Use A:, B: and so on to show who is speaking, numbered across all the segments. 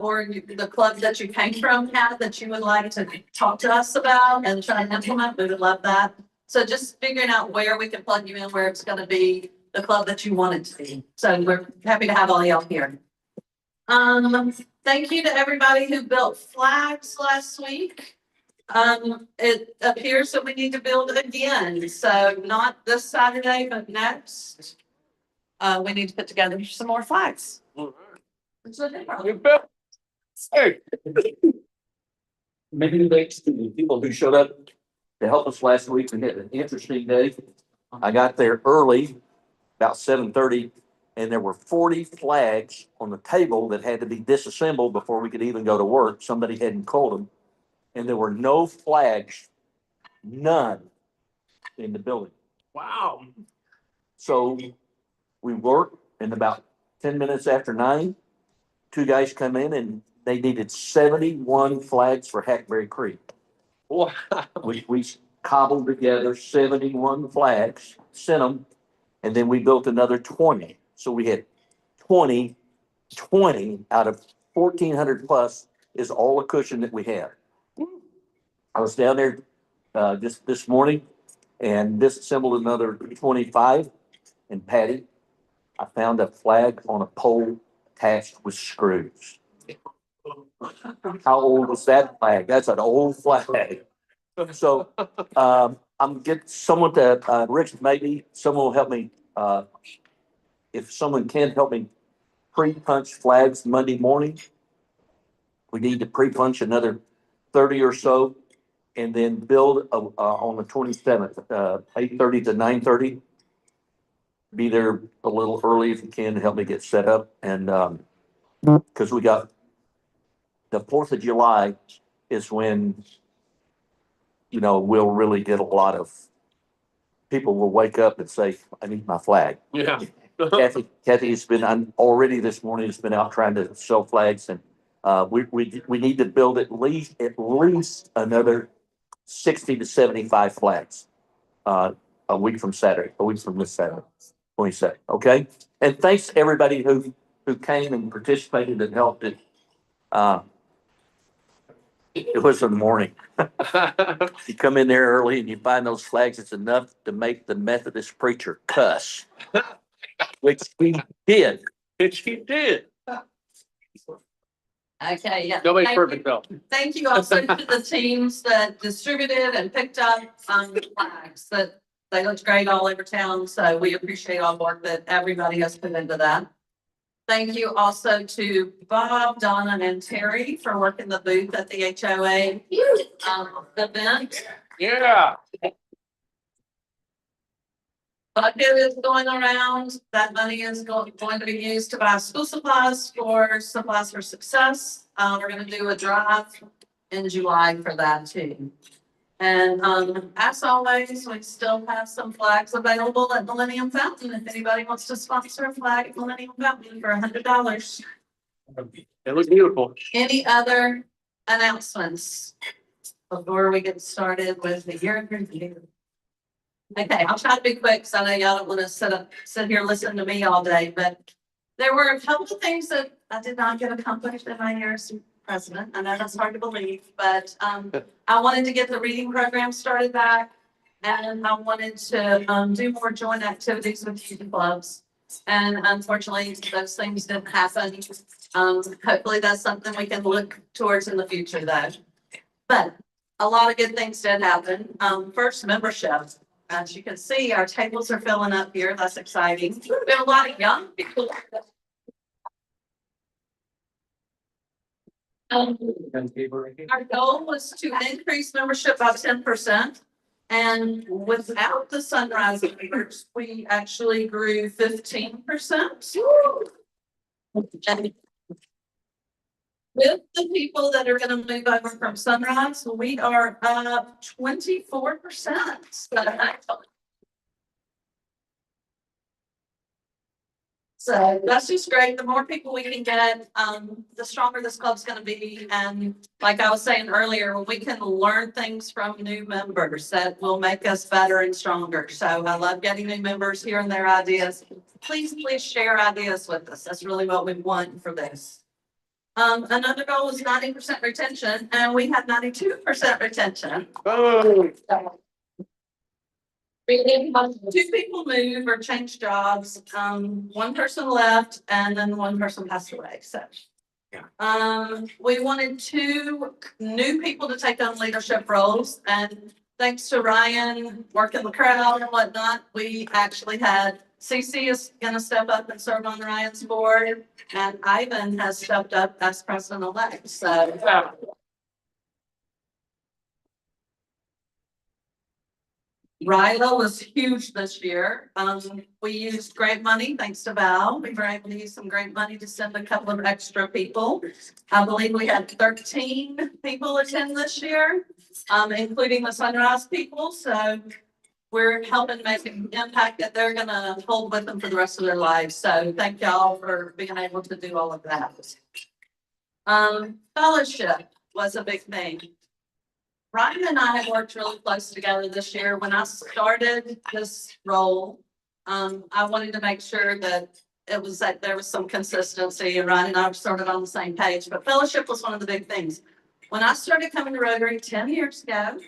A: or the club that you came from had that you would like to talk to us about and try and implement, we would love that. So just figuring out where we can plug you in, where it's gonna be the club that you want it to be. So we're happy to have all y'all here. Thank you to everybody who built flags last week. It appears that we need to build again. So not this Saturday, but next. We need to put together some more flags.
B: Hey. Maybe thanks to the people who showed up to help us last week. We had an interesting day. I got there early, about 7:30, and there were 40 flags on the table that had to be disassembled before we could even go to work. Somebody hadn't called them. And there were no flags, none in the building.
C: Wow.
B: So we worked, and about 10 minutes after 9, two guys come in and they needed 71 flags for Hackberry Creek.
C: Wow.
B: We cobbled together 71 flags, sent them, and then we built another 20. So we had 20 out of 1,400 plus is all the cushion that we had. I was down there just this morning and disassembled another 25. And Patty, I found a flag on a pole attached with screws. How old was that flag? That's an old flag. So I'm getting someone to, Rich, maybe someone will help me. If someone can help me pre-punch flags Monday morning, we need to pre-punch another 30 or so and then build on the 27th, 8:30 to 9:30. Be there a little early if you can to help me get set up. And because we got the 4th of July is when, you know, we'll really get a lot of people will wake up and say, I need my flag.
C: Yeah.
B: Kathy has been already this morning has been out trying to sell flags, and we need to build at least another 60 to 75 flags a week from Saturday, a week from this Saturday, 22nd. Okay, and thanks to everybody who came and participated and helped it. It was in the morning. You come in there early and you find those flags. It's enough to make the Methodist preacher cuss. Which he did.
C: Which he did.
A: Okay, yeah.
C: Nobody's perfect though.
A: Thank you also to the teams that distributed and picked up the flags. That they looked great all over town. So we appreciate all the work that everybody has put into that. Thank you also to Bob, Donna, and Terry for working the booth at the HOA event.
C: Yeah.
A: Budget is going around. That money is going to be used to buy school supplies for Supplies for Success. We're going to do a drive in July for that too. And as always, we still have some flags available at Millennium Fountain. If anybody wants to sponsor a flag at Millennium Fountain for $100.
C: It looks beautiful.
A: Any other announcements before we get started with the year in review? Okay, I'll try to be quick because I know y'all don't want to sit here listening to me all day, but there were a couple of things that I did not get accomplished in my year as president. I know that's hard to believe, but I wanted to get the reading program started back, and I wanted to do more joint activities with youth clubs. And unfortunately, those things didn't happen. Hopefully that's something we can look towards in the future though. But a lot of good things did happen. First, membership. As you can see, our tables are filling up here. That's exciting. We have a lot of young people. Our goal was to increase membership by 10%. And without the Sunrise members, we actually grew 15%. And with the people that are going to move over from Sunrise, we are up 24%. So that's just great. The more people we can get, the stronger this club's going to be. And like I was saying earlier, when we can learn things from new members, that will make us better and stronger. So I love getting new members, hearing their ideas. Please share ideas with us. That's really what we want for this. Another goal was 90% retention, and we had 92% retention.
C: Oh,
A: Two people moved or changed jobs. One person left and then one person passed away, so. We wanted two new people to take on leadership roles, and thanks to Ryan working the crowd and whatnot, we actually had Cece is gonna step up and serve on Ryan's board, and Ivan has stepped up as president-elect, so.
C: yeah.
A: RILA was huge this year. We used grant money, thanks to Val. We were able to use some grant money to send a couple of extra people. I believe we had 13 people attend this year, including the Sunrise people. So we're helping make an impact that they're gonna hold with them for the rest of their lives. So thank y'all for being able to do all of that. Fellowship was a big thing. Ryan and I have worked really close together this year. When I started this role, I wanted to make sure that it was that there was some consistency, and Ryan and I were sort of on the same page, but fellowship was one of the big things. When I started coming to Rotary 10 years ago,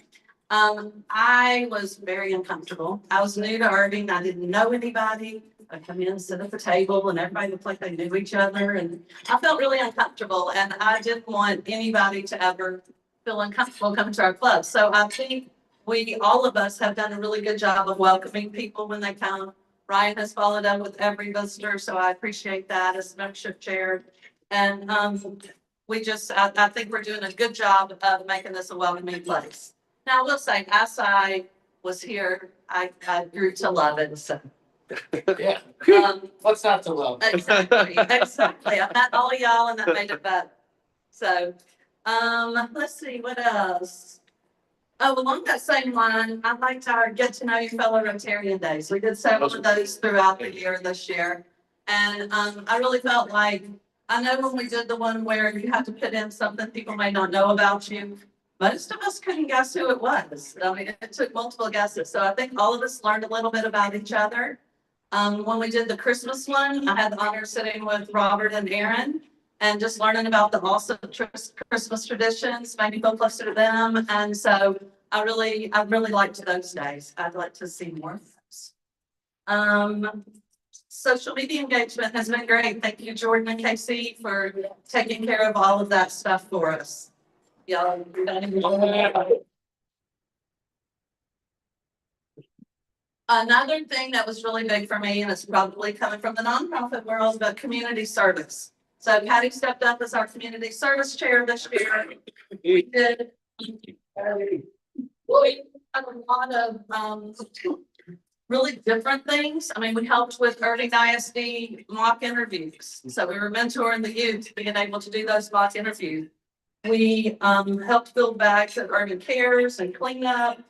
A: I was very uncomfortable. I was new to Irving. I didn't know anybody. I'd come in, sit at the table, and everybody looked like they knew each other, and I felt really uncomfortable, and I didn't want anybody to ever feel uncomfortable coming to our club. So I think all of us have done a really good job of welcoming people when they come. Ryan has followed up with every visitor, so I appreciate that as membership chair. And I think we're doing a good job of making this a welcoming place. Now, I will say, as I was here, I grew to love it, so.
D: Yeah, what's not to love?
A: Exactly. I met all of y'all and that made it better. So, let's see, what else? Oh, along that same line, I'd like to get to know you fellow Rotarian days. We did several of those throughout the year this year. And, I really felt like, I know when we did the one where you had to put in something people may not know about you, most of us couldn't guess who it was. I mean, it took multiple guesses. So I think all of us learned a little bit about each other. When we did the Christmas one, I had the honor of sitting with Robert and Aaron and just learning about the awesome Christmas traditions, maybe go closer to them. And so I really liked those days. I'd like to see more of those. Social media engagement has been great. Thank you, Jordan and Casey, for taking care of all of that stuff for us. Y'all, another thing that was really big for me, and it's probably coming from the nonprofit world, but community service. So Patty stepped up as our community service chair this year. We did a lot of really different things. I mean, we helped with Irving ISD mock interviews. So we were mentoring the youth, being able to do those mock interviews. We helped build bags at Irving Cares and cleanup.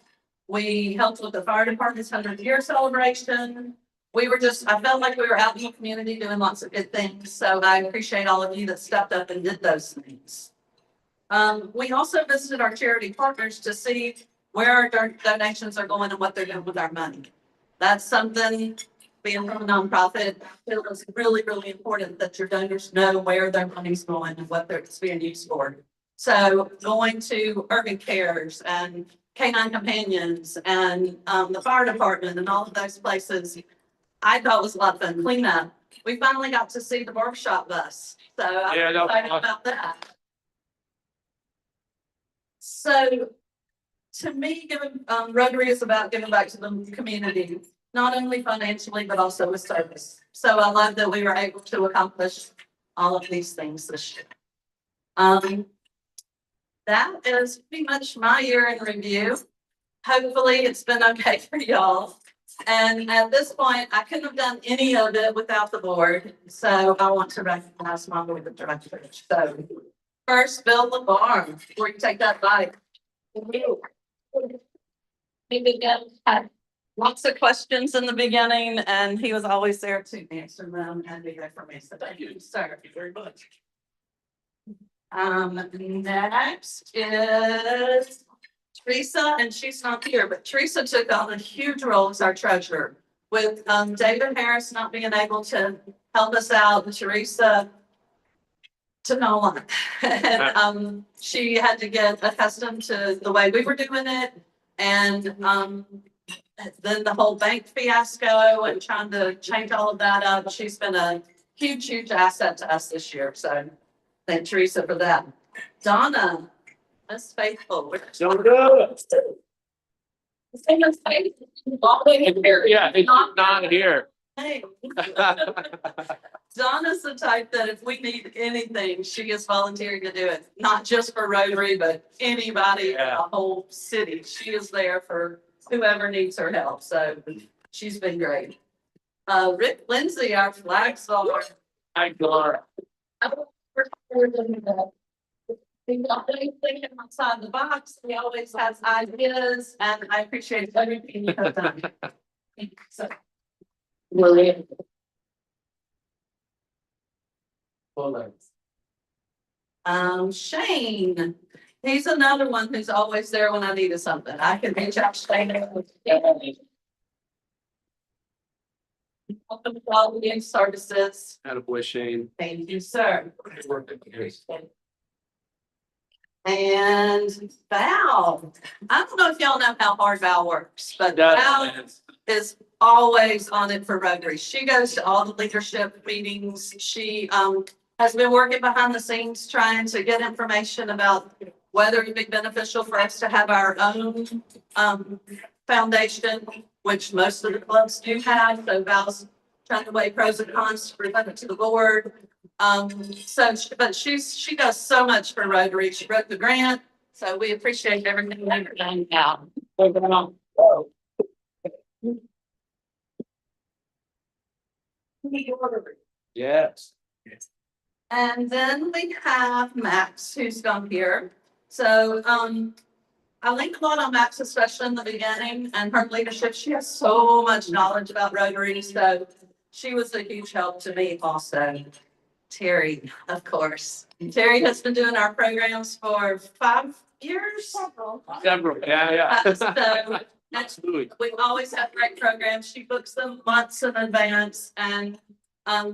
A: We helped with the fire department's 100-year celebration. I felt like we were out in the community doing lots of good things. So I appreciate all of you that stepped up and did those things. We also visited our charity partners to see where our donations are going and what they're doing with our money. That's something, being from a nonprofit, I feel it's really, really important that your donors know where their money's going and what it's being used for. So going to Irving Cares and Canine Companions and the fire department and all of those places, I thought was a lot of fun. Cleanup. We finally got to see the barbershop bus. So I'm excited about that. So to me, Rotary is about giving back to the community, not only financially, but also with service. So I love that we were able to accomplish all of these things this year. That is pretty much my year in review. Hopefully it's been okay for y'all. And at this point, I couldn't have done any of it without the board. So I want to recognize my board of directors. So first, Bill LeBarn, before you take that bite. He had lots of questions in the beginning, and he was always there to answer them and be there for me. So thank you, sir.
C: Thank you very much.
A: Next is Teresa, and she's not here, but Teresa took on a huge role as our treasurer. With David Harris not being able to help us out, Teresa to know a lot. And, she had to get accustomed to the way we were doing it. And, then the whole bank fiasco and trying to change all of that up. She's been a huge, huge asset to us this year. So thank Teresa for that. Donna, Miss Faithful.
C: So good. Yeah, it's not here.
A: Hey. Donna's the type that if we need anything, she is volunteering to do it, not just for Rotary, but anybody in the whole city. She is there for whoever needs her help. So she's been great. Rick Lindsay, our flag star.
C: Hi, Laura.
A: He's always thinking outside the box. He always has ideas, and I appreciate everything you have done. So, Shane, he's another one who's always there when I needed something. I can reach out to Shane. Welcome to all the services.
C: Attaboy, Shane.
A: Thank you, sir. And Val, I don't know if y'all know how hard Val works, but Val is always on it for Rotary. She goes to all the leadership meetings. She has been working behind the scenes trying to get information about whether it would be beneficial for us to have our own foundation, which most of the clubs do have. So Val's trying to weigh pros and cons to present it to the board. But she does so much for Rotary. She wrote the grant, so we appreciate everything that you're doing now.
C: Yes.
A: And then we have Max, who's come here. So, I leaned a lot on Max, especially in the beginning, and her leadership. She has so much knowledge about Rotary, so she was a huge help to me also. Terry, of course. Terry has been doing our programs for 5 years.
C: Several, yeah.
A: So
C: Absolutely.
A: we always have great programs. She books them months in advance, and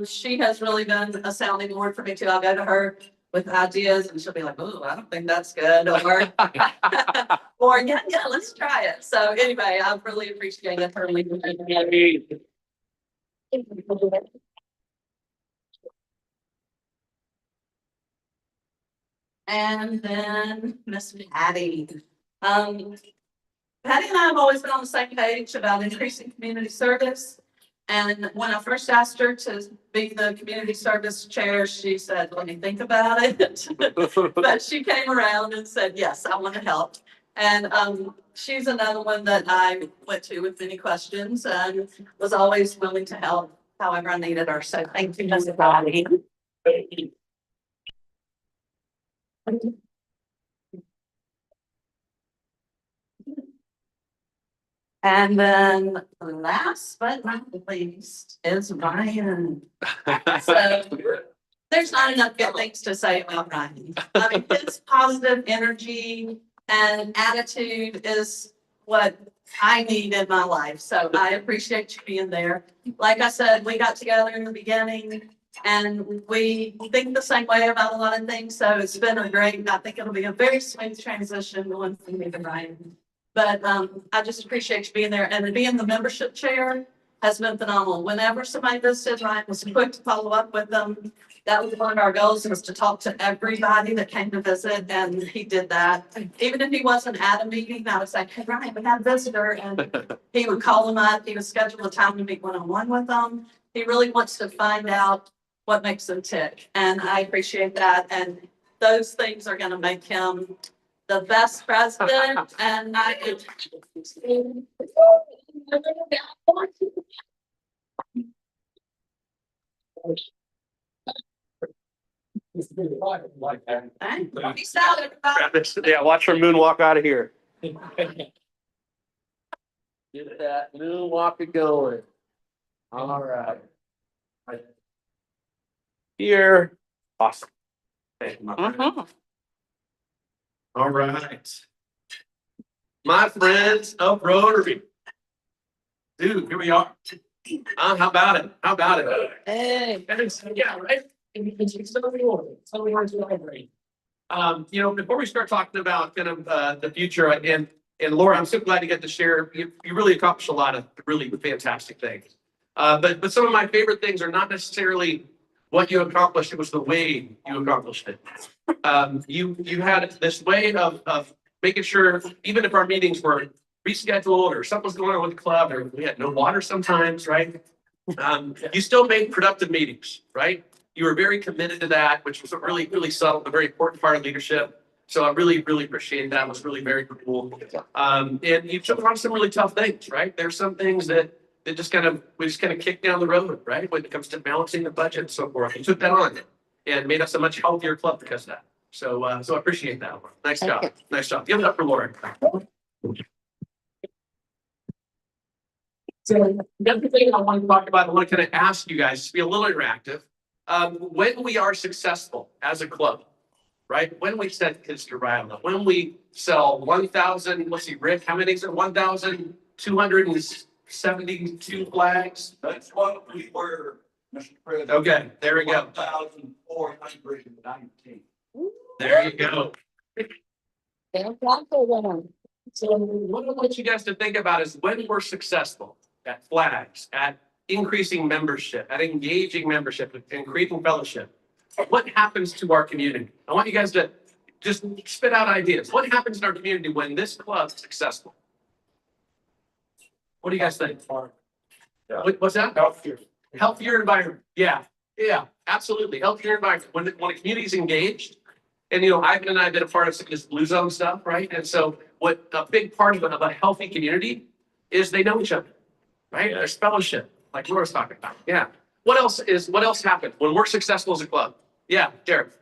A: she has really been a sounding board for me too. I'll go to her with ideas and she'll be like, oh, I don't think that's good. Or yeah, let's try it. So anyway, I've really appreciated her leadership. And then Miss Patty. Patty and I have always been on the same page about increasing community service. And when I first asked her to be the community service chair, she said, let me think about it. But she came around and said, yes, I want to help. And she's another one that I went to with many questions and was always willing to help however I needed her. So thank you, Miss Patty. And then last but not least is Ryan. So there's not enough good things to say about Ryan. I mean, his positive energy and attitude is what I need in my life. So I appreciate you being there. Like I said, we got together in the beginning and we think the same way about a lot of things. So it's been a great, I think it'll be a very smooth transition going from me to Ryan. But I just appreciate you being there, and being the membership chair has been phenomenal. Whenever somebody visited, Ryan was quick to follow up with them. That was one of our goals, was to talk to everybody that came to visit, and he did that. Even if he wasn't at a meeting, I was like, hey, Ryan, we have a visitor, and he would call them up. He would schedule a time to meet one-on-one with them. He really wants to find out what makes them tick, and I appreciate that. And those things are going to make him the best president, and I could. Peace out, everybody.
C: Yeah, watch her moonwalk out of here. Get that moonwalk going. All right. Here. Awesome. Thank you, my friend. All right. My friends of Rotary. Dude, here we are. How about it? How about it?
A: Hey.
C: Yeah, right. Before we start talking about kind of the future, and Laura, I'm so glad to get to share. You really accomplished a lot of really fantastic things. But some of my favorite things are not necessarily what you accomplished, it was the way you accomplished it. You had this way of making sure, even if our meetings were rescheduled or something was going on with the club, or we had no water sometimes, right? You still made productive meetings, right? You were very committed to that, which was a really, really subtle, a very important part of leadership. So I really, really appreciate that. It was really very cool. And you took on some really tough things, right? There's some things that we just kind of kicked down the road, right? When it comes to balancing the budget and so forth. You took that on and made us a much healthier club because of that. So I appreciate that. Nice job. Nice job. Give it up for Laura. So the other thing I want to talk about, I want to kind of ask you guys to be a little interactive. When we are successful as a club, right? When we set kids to ride, when we sell 1,000, let's see, Rick, how many is it? 1,272 flags?
B: That's what we were, Mr. President.
C: Okay, there we go.
B: 1,419.
C: There you go. So what I want you guys to think about is when we're successful at flags, at increasing membership, at engaging membership, increasing fellowship, what happens to our community? I want you guys to just spit out ideas. What happens in our community when this club is successful? What do you guys think? What's that?
B: Healthcare.
C: Healthier environment. Yeah, absolutely. Healthier environment. When a community is engaged, and Ivan and I have been a part of some of this Blue Zone stuff, right? And so what a big part of a healthy community is they know each other, right? There's fellowship, like Laura's talking about. Yeah. What else happens when we're successful as a club? Yeah, Derek.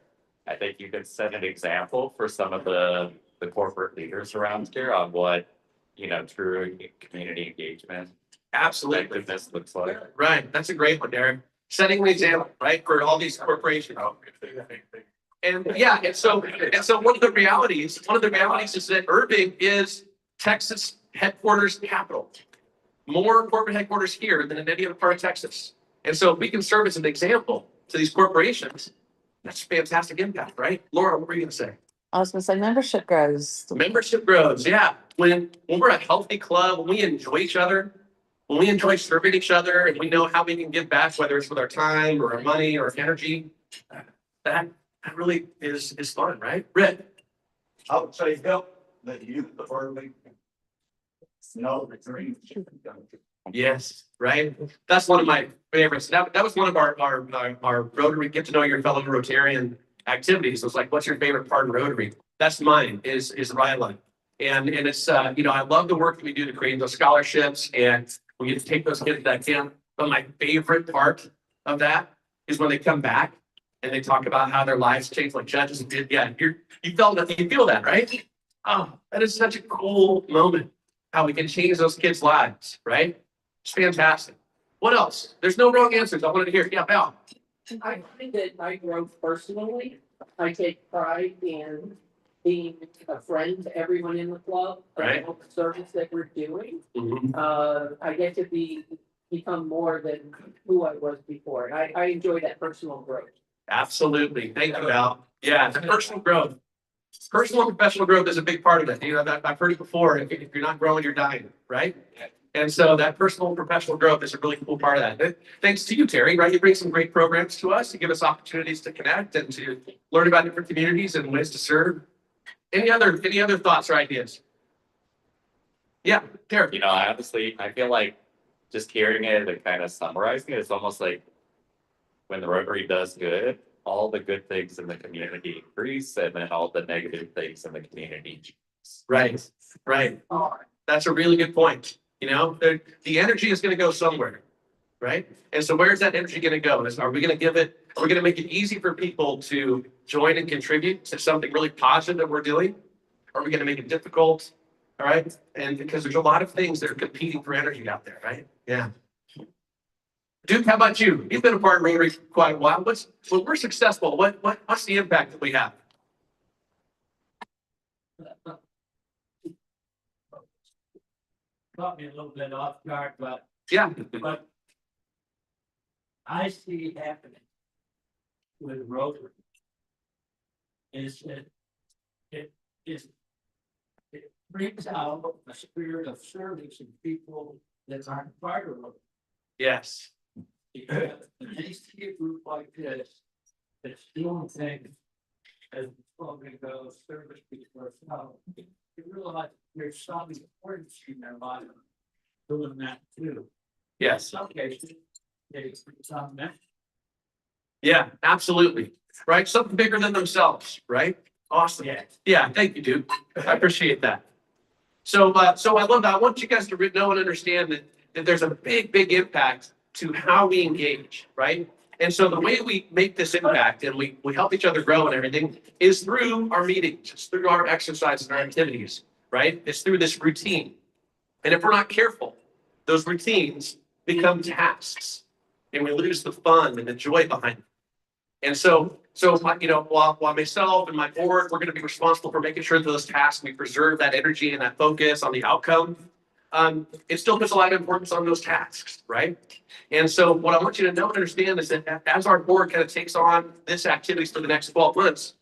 E: I think you could set an example for some of the corporate leaders around here on what, true community engagement.
C: Absolutely.
E: Effectiveness looks like.
C: Right. That's a great one, Derek. Setting an example, right, for all these corporations. And so one of the realities is that Irving is Texas headquarters capital. More corporate headquarters here than in any other part of Texas. And so if we can serve as an example to these corporations, that's fantastic impact, right? Laura, what were you gonna say?
F: I was gonna say membership grows.
C: Membership grows, yeah. When we're a healthy club, when we enjoy each other, when we enjoy serving each other, and we know how we can give back, whether it's with our time or our money or our energy, that really is fun, right? Rick?
B: I would say help the youth of Irving know the dreams.
C: Yes, right. That's one of my favorites. That was one of our Rotary get to know your fellow Rotarian activities. It was like, what's your favorite part of Rotary? That's mine, is Ryla. And it's I love the work that we do to create those scholarships, and we get to take those kids to that camp. But my favorite part of that is when they come back and they talk about how their lives changed, like judges did. Yeah, you feel that, right? Oh, that is such a cool moment. How we can change those kids' lives, right? It's fantastic. What else? There's no wrong answers. I wanted to hear. Yeah, Val.
G: I find that my growth personally, I take pride in being a friend to everyone in the club.
C: Right.
G: The service that we're doing.
C: Mhm.
G: I get to become more than who I was before. I enjoy that personal growth.
C: Absolutely. Thank you, Val. Yeah, the personal growth. Personal and professional growth is a big part of it. I've heard it before. If you're not growing, you're dying, right? And so that personal and professional growth is a really cool part of that. Thanks to you, Terry, right? You bring some great programs to us. You give us opportunities to connect and to learn about different communities and ways to serve. Any other thoughts or ideas? Yeah, Terry.
E: I feel like just hearing it and kind of summarizing it, it's almost like when the Rotary does good, all the good things in the community increase, and then all the negative things in the community.
C: Right. That's a really good point. The energy is going to go somewhere, right? And so where's that energy going to go? Are we going to make it easy for people to join and contribute to something really positive that we're doing? Or are we going to make it difficult? All right. And because there's a lot of things that are competing for energy out there, right? Yeah. Duke, how about you? You've been a part of Rotary quite a while. When we're successful, what's the impact that we have?
H: Caught me a little bit off guard, but
C: Yeah.
H: I see it happening. with Rotary is that it brings out a spirit of service in people that aren't part of Rotary.
C: Yes.
H: Because when they see a group like this, that's doing things as probably goes service people ourselves, you realize there's some importance in their life doing that too. In
C: Yes.
H: some cases, they become that.
C: Yeah, absolutely. Right. Something bigger than themselves. Right. Awesome.
H: Yeah.
C: Yeah. Thank you, dude. I appreciate that. So I love that. I want you guys to know and understand that there's a big impact to how we engage. Right. And so the way we make this impact and we help each other grow and everything is through our meetings. It's through our exercise and our activities. Right. It's through this routine. And if we're not careful, those routines become tasks and we lose the fun and the joy behind it. And so, you know, while myself and my board, we're going to be responsible for making sure that those tasks, we preserve that energy and that focus on the outcome. It still puts a lot of importance on those tasks, right? And so what I want you to know and understand is that as our board kind of takes on this activities for the next 12 months,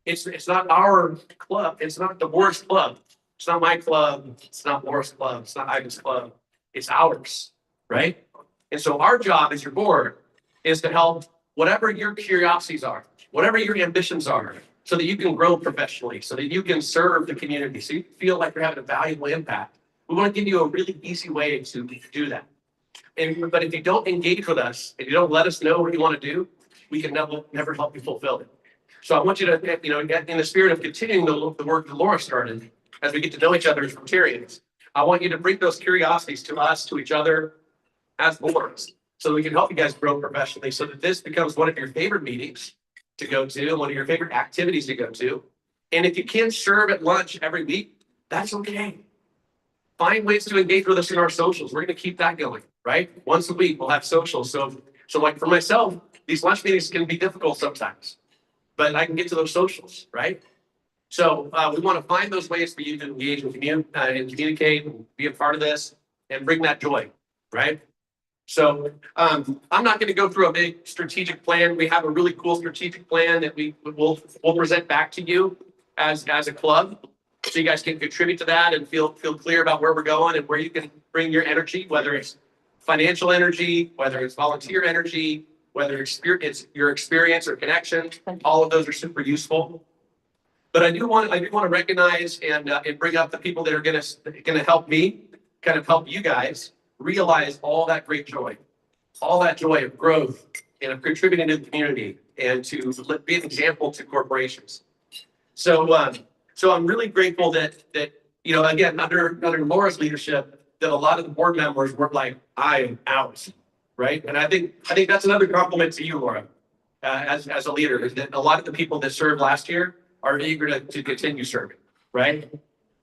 C: it's not our club. It's not the board's club. It's not my club. It's not Laura's club. It's not Ivan's club. It's ours, right? And so our job as your board is to help whatever your curiosities are, whatever your ambitions are, so that you can grow professionally, so that you can serve the community, so you feel like you're having a valuable impact. We want to give you a really easy way to do that. But if you don't engage with us, if you don't let us know what you want to do, we can never help you fulfill it. So I want you to, you know, get in the spirit of continuing the work that Laura started, as we get to know each other as Rotarians, I want you to bring those curiosities to us, to each other as boards, so that we can help you guys grow professionally, so that this becomes one of your favorite meetings to go to, one of your favorite activities to go to. And if you can't serve at lunch every week, that's okay. Find ways to engage with us in our socials. We're going to keep that going, right? Once a week, we'll have socials. So like for myself, these lunch meetings can be difficult sometimes, but I can get to those socials, right? So we want to find those ways for you to engage with and communicate and be a part of this and bring that joy, right? So I'm not going to go through a big strategic plan. We have a really cool strategic plan that we'll present back to you as a club, so you guys can contribute to that and feel clear about where we're going and where you can bring your energy, whether it's financial energy, whether it's volunteer energy, whether it's your experience or connection. All of those are super useful. But I do want to recognize and bring up the people that are going to help me, kind of help you guys realize all that great joy, all that joy of growth and of contributing to the community and to be an example to corporations. So I'm really grateful that you know, again, under Laura's leadership, that a lot of the board members were like, I am out, right? And I think that's another compliment to you, Laura, as a leader, is that a lot of the people that served last year are eager to continue serving, right?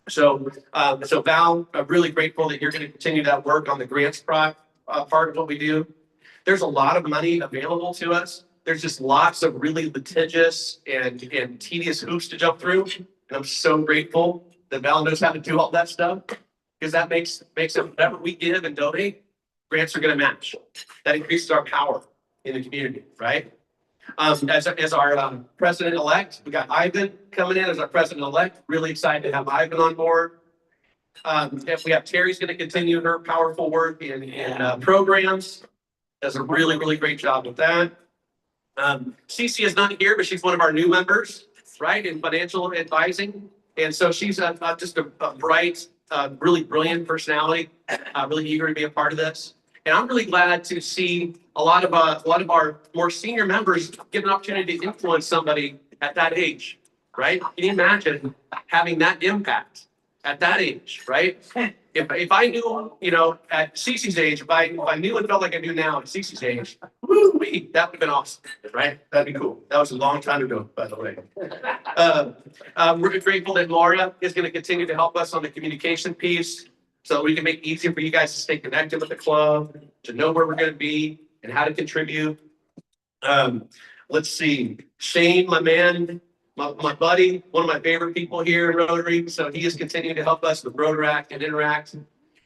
C: So Val, I'm really grateful that you're going to continue that work on the grants part of what we do. There's a lot of money available to us. There's just lots of really litigious and tedious hoops to jump through. And I'm so grateful that Val knows how to do all that stuff, because that makes it whatever we give and donate, grants are going to match. That increases our power in the community, right? As our president-elect, we got Ivan coming in as our president-elect. Really excited to have Ivan on board. We have Terry's going to continue her powerful work in programs. Does a really great job with that. Cece is not here, but she's one of our new members, right, in financial advising. And so she's just a bright, really brilliant personality, really eager to be a part of this. And I'm really glad to see a lot of our more senior members get an opportunity to influence somebody at that age, right? Can you imagine having that impact at that age, right? If I knew, you know, at Cece's age, if I knew and felt like I do now at Cece's age, woo-wee, that would have been awesome, right? That'd be cool. That was a long time ago, by the way. We're grateful that Laura is going to continue to help us on the communication piece, so that we can make it easier for you guys to stay connected with the club, to know where we're going to be and how to contribute. Let's see, Shane, my man, my buddy, one of my favorite people here in Rotary. So he is continuing to help us with Rotaract and Interact.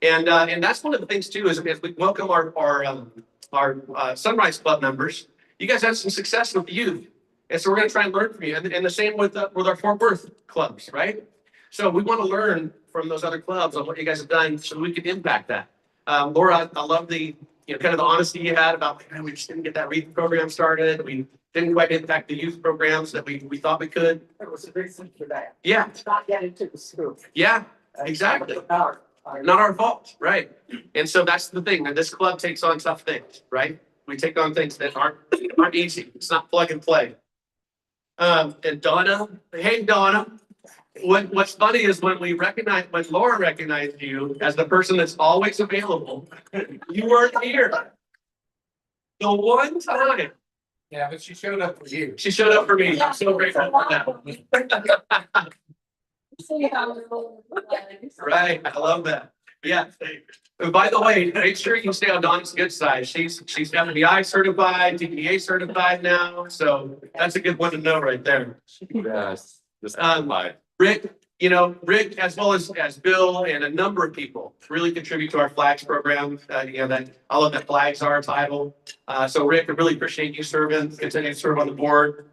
C: And that's one of the things too, is we welcome our Sunrise Club members. you guys had some success with the youth. And so we're gonna try and learn from you. And the same with our Fort Worth clubs, right? So we want to learn from those other clubs on what you guys have done so we can impact that. Laura, I love the, kind of the honesty you had about, like, man, we just didn't get that REAP program started. We didn't quite impact the youth programs that we thought we could.
G: There was a reason for that.
C: Yeah,
G: Not get into the school.
C: yeah, exactly.
G: Our-
C: Not our fault, right? And so that's the thing, that this club takes on tough things, right? We take on things that aren't easy. It's not plug and play. And Donna, hey, Donna. What's funny is when Laura recognized you as the person that's always available, you weren't here. The one time
D: Yeah, but she showed up for you.
C: she showed up for me, I'm so grateful for that.
A: See how it all looks.
C: Right, I love that. Yeah. And by the way, make sure you stay on Donna's good side. She's FBI certified, TPA certified now, so that's a good one to know right there.
E: Yes. Just fine.
C: Rick, Rick, as well as Bill and a number of people really contribute to our flags program. That all of the flags are a title. So Rick, I really appreciate you continue to serve on the board.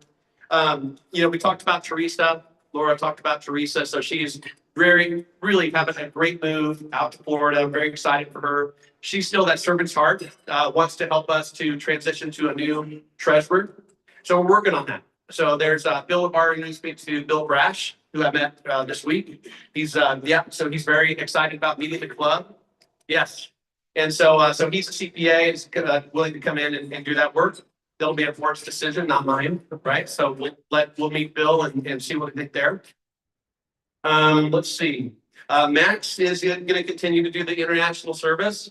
C: We talked about Teresa. Laura talked about Teresa. So she's really having a great move out to Florida. I'm very excited for her. She's still that servant's heart, wants to help us to transition to a new treasurer. So we're working on that. So there's Bill already needs to speak to Bill Brash, who I met this week. He's so he's very excited about meeting the club. Yes. And so he's a CPA, is willing to come in and do that work. That'll be a board's decision, not mine, right? So we'll meet Bill and see what we think there. Let's see. Max is going to continue to do the international service.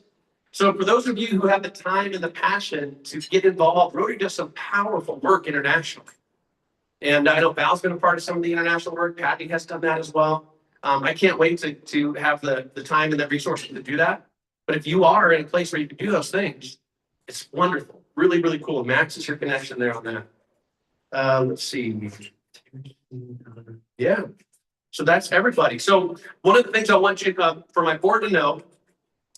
C: So for those of you who have the time and the passion to get involved, Rotary does some powerful work internationally. And I know Val's been a part of some of the international work. Patty has done that as well. I can't wait to have the time and the resources to do that. But if you are in a place where you can do those things, it's wonderful. Really, really cool. Max is your connection there on that. Let's see. Yeah. So that's everybody. So one of the things I want you for my board to know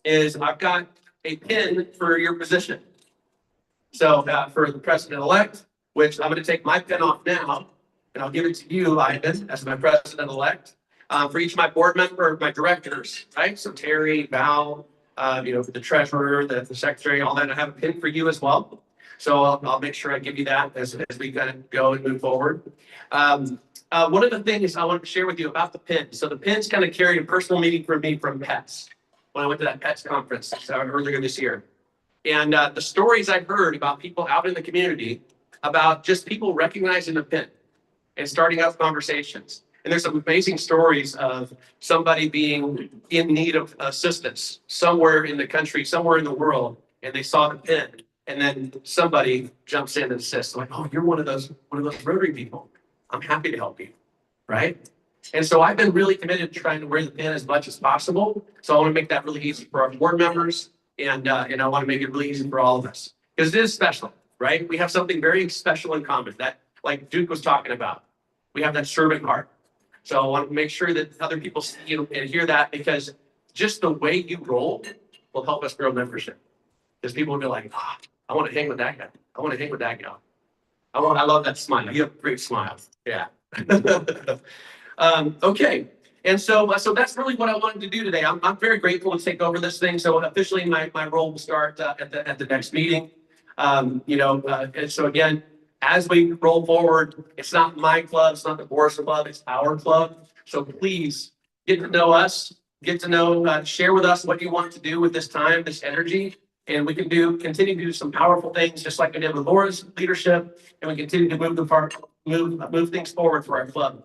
C: is I've got a pin for your position. So for the president-elect, which I'm going to take my pin off now, and I'll give it to you, Ivan, as my president-elect. For each of my board member, my directors, right? So Terry, Val, for the treasurer, the secretary, all that. I have a pin for you as well. So I'll make sure I give you that as we kind of go and move forward. One of the things I want to share with you about the pin. So the pin's kind of carried a personal meaning for me from pets when I went to that pets conference earlier this year. And the stories I've heard about people out in the community about just people recognizing the pin and starting up conversations. And there's some amazing stories of somebody being in need of assistance somewhere in the country, somewhere in the world, and they saw the pin. And then somebody jumps in and assists, like, oh, you're one of those Rotary people. I'm happy to help you, right? And so I've been really committed to trying to wear the pin as much as possible. So I want to make that really easy for our board members, and I want to make it really easy for all of us because it is special, right? We have something very special in common that, like Duke was talking about, we have that servant heart. So I want to make sure that other people see you and hear that, because just the way you roll will help us grow membership. Because people will be like, I want to hang with that guy. I want to hang with that guy. I love that smile. You have a great smile. Yeah. Okay. And so that's really what I wanted to do today. I'm very grateful to take over this thing. So officially my role will start at the next meeting. And so again, as we roll forward, it's not my club, it's not the Boris Club, it's our club. So please get to know us, get to know, share with us what you want to do with this time, this energy. And we can continue to do some powerful things, just like we did with Laura's leadership, and we continue to move things forward for our club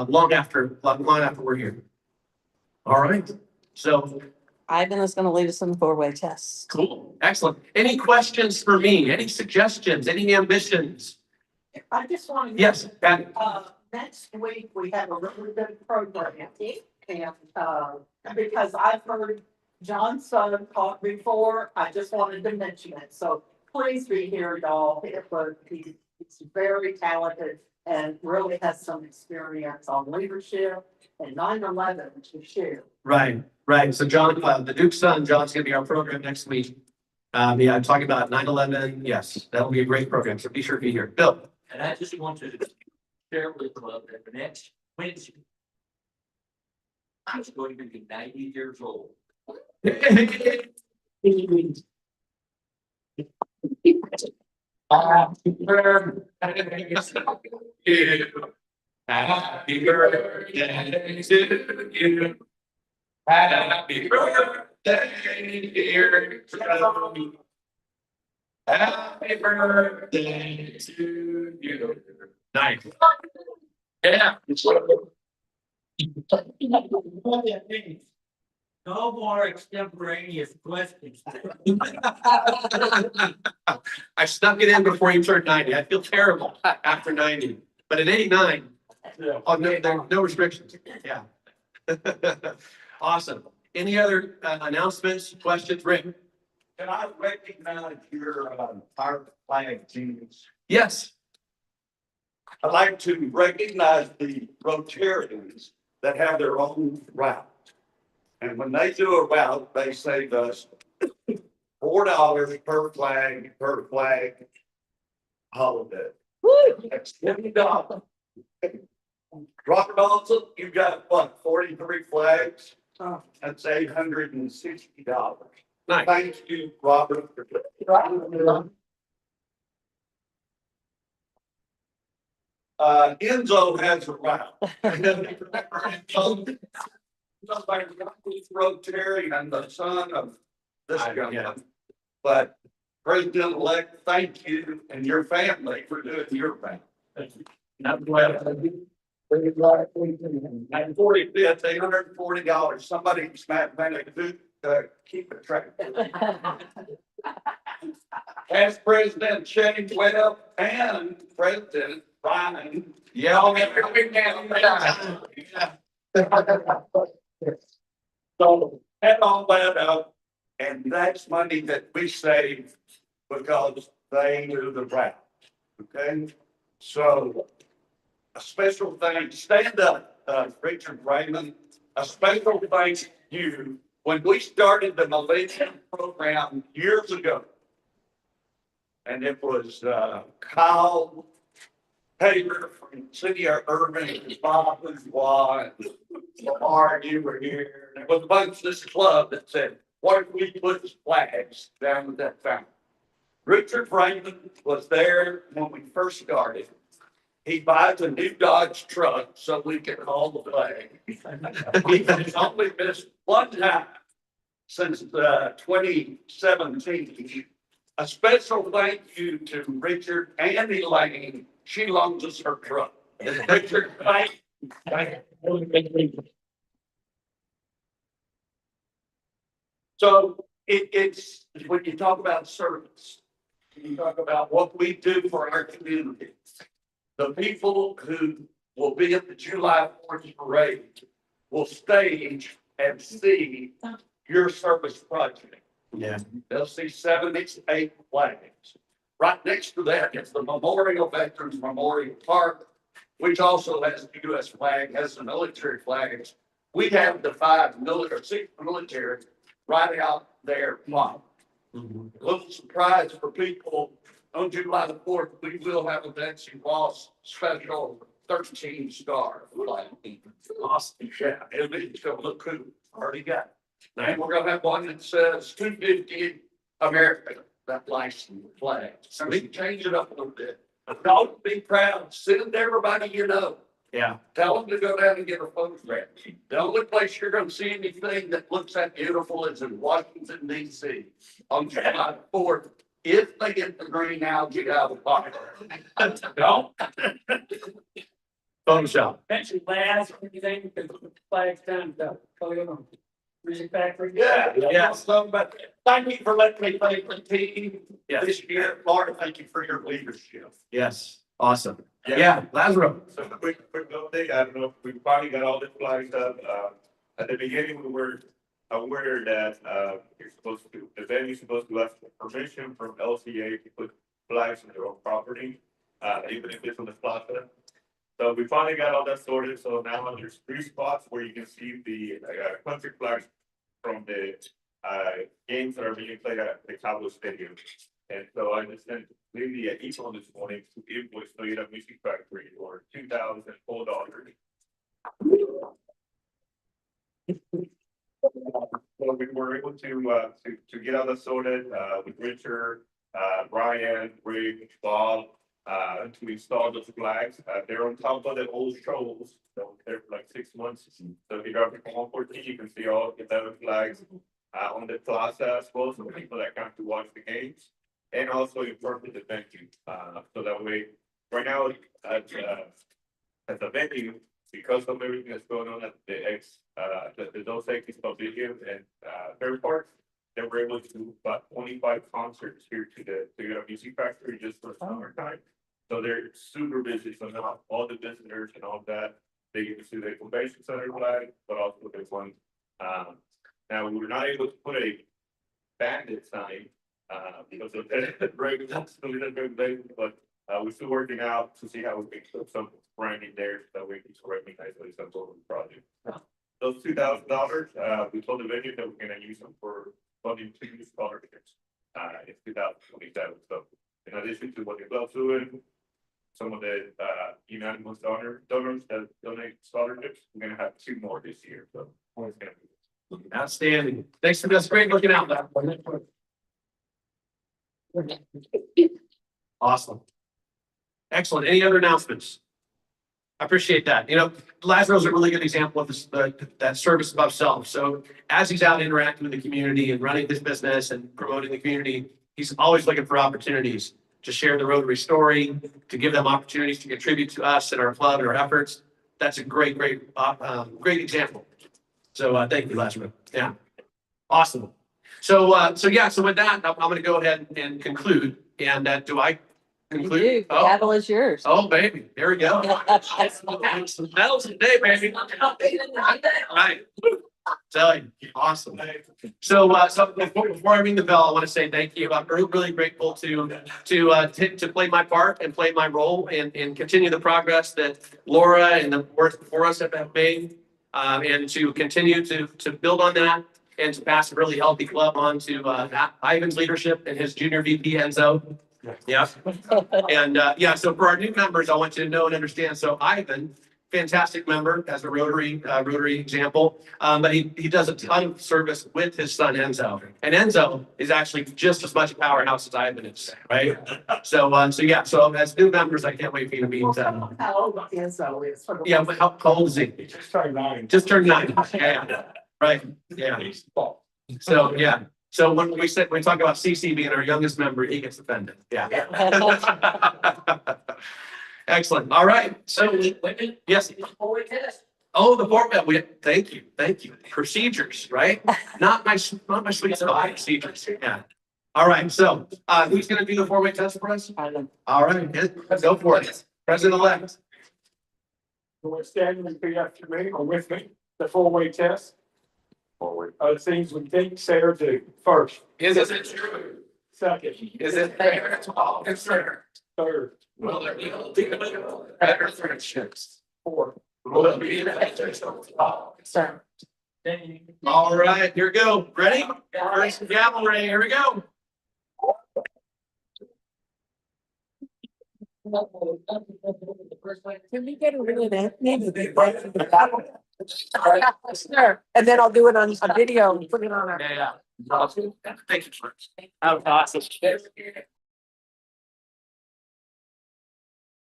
C: long after we're here. All right. So
F: Ivan is going to lead us in the four-way test.
C: cool, excellent. Any questions for me? Any suggestions? Any ambitions?
G: I just want to.
C: Yes, Patty.
G: Next week, we have a really good program. And, because I've heard John's son talk before, I just wanted to mention it. So please be here, y'all. He's very talented and really has some experience on leadership and 9/11 to share.
C: Right. So John, the Duke's son, John's gonna be our program next week. Yeah, I'm talking about 9/11. Yes, that'll be a great program. So be sure to be here. Bill.
H: And I just want to share with the club that the next Wednesday, I'm going to be 90 years old.
C: Happy birthday to you. Happy birthday to you. Happy birthday, dear Joe. Happy birthday to you. Nice. Yeah.
H: No more extemporaneous questions.
C: I snuck it in before you turned 90. I feel terrible after 90, but at 89, oh, no, there are no restrictions. Yeah. Awesome. Any other announcements, questions, Rick?
I: Can I recognize your our flag teams?
C: Yes.
I: I'd like to recognize the Rotarians that have their own route. And when they do a route, they save us $4 per flag holiday. That's $50. Rock Dawson, you've got what, 43 flags? That's $860.
C: Nice.
I: Thank you, Robert. Enzo has a route. Rotary and the son of this guy. But President-elect, thank you and your family for doing your thing. I'm glad. And 45th, $840. Somebody's keep it track. Past President Shane Webb and President Ryan.
C: Yeah.
I: So add all that up, and that's money that we save because they do the route. Okay, so a special thanks, stand up, Richard Raymond. A special thanks to you. When we started the Millennium Program years ago, and it was Kyle Taylor from City of Irving, Bob Bourgeois, Lamar, you were here. There was a bunch of this club that said, what if we put flags down at that fountain? Richard Raymond was there when we first started. He buys a new Dodge truck so we can haul the flag. He's only missed one time since 2017. A special thank you to Richard and Elaine. She loans us her truck. Richard, thank you. So it's when you talk about service, you talk about what we do for our community. The people who will be at the July 4th parade will stage and see your service project.
C: Yeah.
I: They'll see 78 flags. Right next to that is the Memorial Veterans Memorial Park, which also has the U.S. flag, has the military flags. We have the 5 military, 6 military right out there. A little surprise for people on July the 4th, we will have a Betsy Ross special 13 star flag. Awesome. Yeah, it's gonna look cool. Already got it. And we're gonna have one that says 250 America, that license flag. So we can change it up a little bit. Don't be proud. Send everybody you know.
C: Yeah.
I: Tell them to go down and get a photograph. The only place you're gonna see anything that looks that beautiful is in Washington, D.C. on July 4th. If they get the green algae out of the pocket. No.
C: Photoshop.
H: Actually, last anything, because the flags down the Colinas Music Factory.
I: Yeah. So, but thank you for letting me thank the team
C: Yes.
I: this year. Laura, thank you for your leadership.
C: Yes. Awesome. Yeah. Lazaro.
J: So quick update, I don't know if we finally got all the flags up, at the beginning, we were aware that, you're supposed to, the venue's supposed to have permission from LCA to put flags on their own property, even if it's on the plaza. So we finally got all that sorted, so now there's 3 spots where you can see the, country flags from the games that are being played at the Cowboys Stadium. And so I just sent Lily an email this morning to invoice Toyota Music Factory for $2,004. So we were able to get all that sorted, with Richard, Brian, Rick, Bob, to install those flags. They're on top of the old shows, so they're for like 6 months. So if you drive from 114, you can see all 11 flags, on the plaza as well, so people that come to watch the games. And also in front of the venue, so that way, right now, at the venue, because of everything that's going on at the Dos Equis Pavilion and, Fair Park, they were able to do about 25 concerts here to the Music Factory just for summertime. So they're super busy, so now all the visitors and all that, they get to see the convention center flag, but also this one. Now, we were not able to put a bandit sign, because of the regulation, but we're still working out to see how we can put some branding there so that we can recognize those some sort of project. Those $2,000, we told the venue that we're gonna use them for funding 2 new scholarships, in 2027. So in addition to what they love doing, some of the unanimous donors that donate scholarships, we're gonna have 2 more this year. So it's gonna be
C: Outstanding. Thanks for this. Great looking out. Awesome. Excellent. Any other announcements? I appreciate that. You know, Lazaro's a really good example of this, that service above self. So as he's out interacting with the community and running this business and promoting the community, he's always looking for opportunities to share the Rotary story, to give them opportunities to contribute to us and our club and our efforts. That's a great example. So thank you, Lazaro. Yeah. Awesome. So with that, I'm going to go ahead and conclude. And do I
F: You
C: conclude?
F: do. The gavel is yours.
C: Oh, baby, there we go. Medals today, baby. Right. Tell you, awesome. So before I ring the bell, I want to say thank you. I'm really grateful to play my part and play my role and continue the progress that Laura and the boards before us have made, and to continue to build on that and to pass a really healthy club on to Ivan's leadership and his junior VP Enzo. Yeah. And so for our new members, I want you to know and understand. So Ivan, fantastic member as a Rotary example. But he does a ton of service with his son Enzo. And Enzo is actually just as much a powerhouse as Ivan is, right? So as new members, I can't wait for you to meet.
G: How old Enzo is?
C: Yeah, but how old is he?
D: Just turned 9.
C: Just turned 9. Yeah. Right. Yeah. So yeah. So when we talk about CC being our youngest member, he gets offended. Yeah. Excellent. All right. So yes. Oh, the format. Thank you. Procedures, right? Not my sweet spot. Procedures. Yeah. All right. So who's going to do the 4-way test for us? All right. Let's go for it. President-elect.
D: We're standing and repeat after me or with me, the 4-way test.
E: Forward.
D: Things we think, say, or do. First.
C: Is it true?
D: Second.
C: Is it fair to all concerned?
D: Third.
C: Will there be better friendships?
D: Fourth.
C: Will there be better all concerned?
D: Then
C: All right, here we go. Ready? First gavel ring. Here we go.
K: Can we get a rid of that? Sure. And then I'll do it on a video and put it on our.
C: Yeah. Thank you, sir. That was awesome.